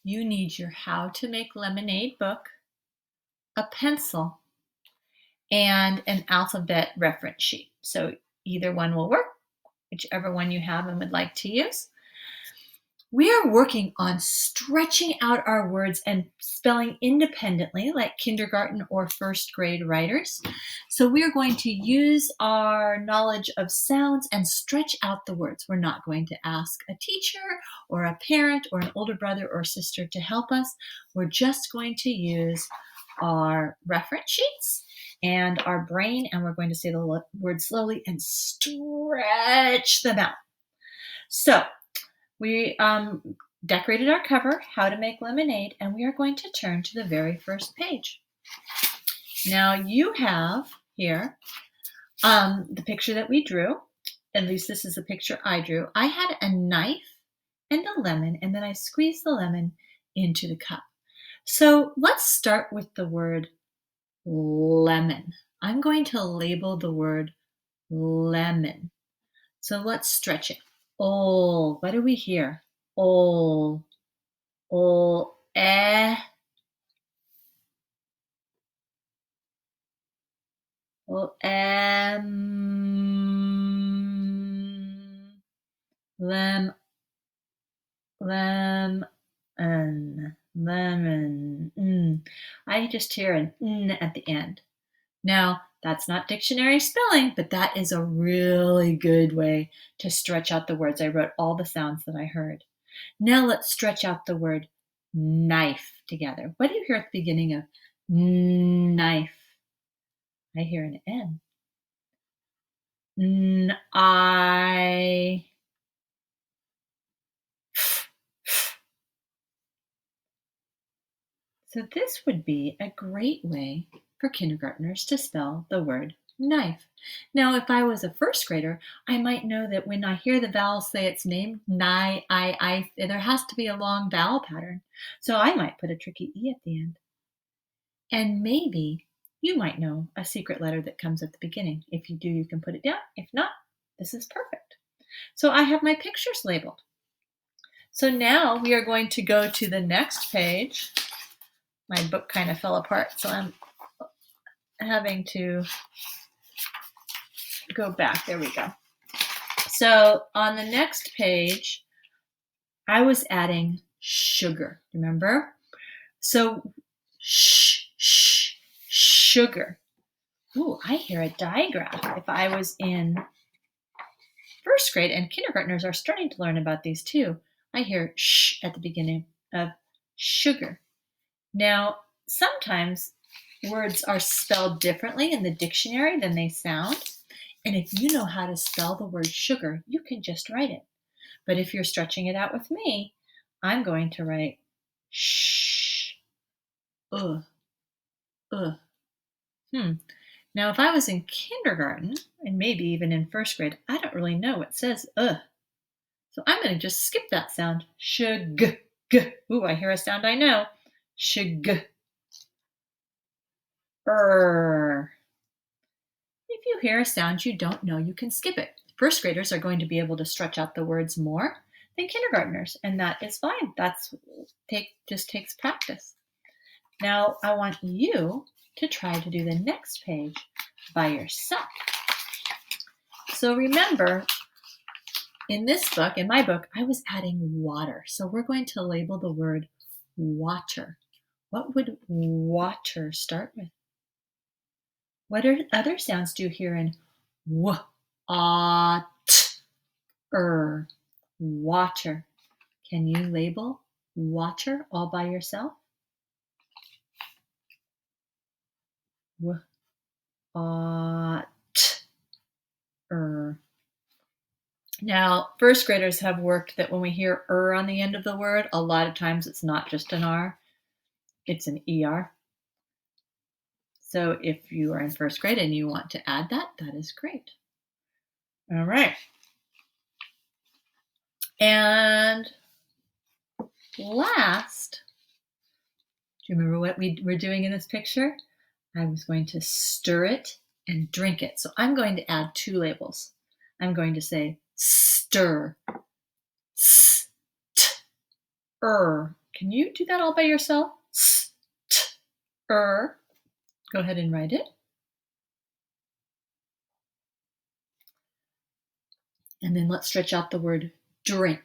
you need your How to Make Lemonade book, a pencil, and an alphabet reference sheet. So either one will work, whichever one you have and would like to use. We are working on stretching out our words and spelling independently like kindergarten or first grade writers. So we are going to use our knowledge of sounds and stretch out the words. We're not going to ask a teacher or a parent or an older brother or sister to help us. We're just going to use our reference sheets and our brain, and we're going to say the word slowly and stretch them out. So we decorated our cover, How to Make Lemonade, and we are going to turn to the very first page. Now you have here the picture that we drew. At least this is the picture I drew. I had a knife and a lemon, and then I squeezed the lemon into the cup. So let's start with the word lemon. I'm going to label the word lemon. So let's stretch it. Oh, what do we hear? Oh, eh. Lemon. I just hear an n at the end. Now, that's not dictionary spelling, but that is a really good way to stretch out the words. I wrote all the sounds that I heard. Now let's stretch out the word knife together. What do you hear at the beginning of knife? I hear an N. I. So this would be a great way for kindergartners to spell the word knife. Now, if I was a first grader, I might know that when I hear the vowel say its name, I, there has to be a long vowel pattern. So I might put a tricky E at the end. And maybe you might know a secret letter that comes at the beginning. If you do, you can put it down. If not, this is perfect. So I have my pictures labeled. So now we are going to go to the next page. My book kind of fell apart, so I'm having to go back. There we go. So on the next page, I was adding sugar, remember? So sugar. Ooh, I hear a digraph. If I was in first grade, and kindergartners are starting to learn about these too, I hear sh at the beginning of sugar. Now, sometimes words are spelled differently in the dictionary than they sound. And if you know how to spell the word sugar, you can just write it. But if you're stretching it out with me, I'm going to write sh, Now, if I was in kindergarten, and maybe even in first grade, I don't really know what says So I'm going to just skip that sound. Shug. Ooh, I hear a sound I know. Shug. If you hear a sound you don't know, you can skip it. First graders are going to be able to stretch out the words more than kindergartners, and that is fine. Just takes practice. Now I want you to try to do the next page by yourself. So remember, in this book, in my book, I was adding water. So we're going to label the word water. What would water start with? What other sounds do you hear in w, a, t, water? Can you label water all by yourself? W, a, t, Now, first graders have worked that when we hear on the end of the word, a lot of times it's not just an R, it's an ER. So if you are in first grade and you want to add that, that is great. All right. And last, do you remember what we were doing in this picture? I was going to stir it and drink it. So I'm going to add two labels. I'm going to say stir, Can you do that all by yourself? Go ahead and write it. And then let's stretch out the word drink.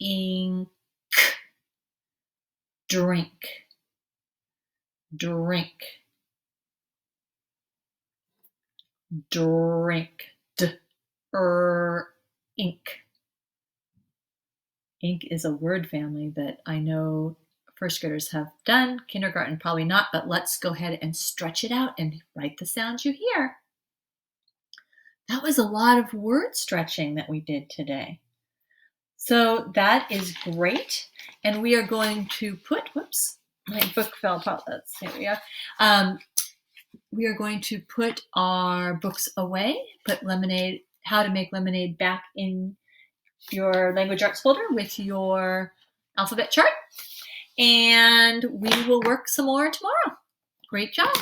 Ink. Drink. Drink. Drink. Ink. Ink is a word family that I know first graders have done, kindergarten probably not, but let's go ahead and stretch it out and write the sounds you hear. That was a lot of word stretching that we did today. So that is great. And we are going to put, whoops, my book fell apart. Here we go. We are going to put our books away, put lemonade, how to make lemonade back in your language arts folder with your alphabet chart. And we will work some more tomorrow. Great job.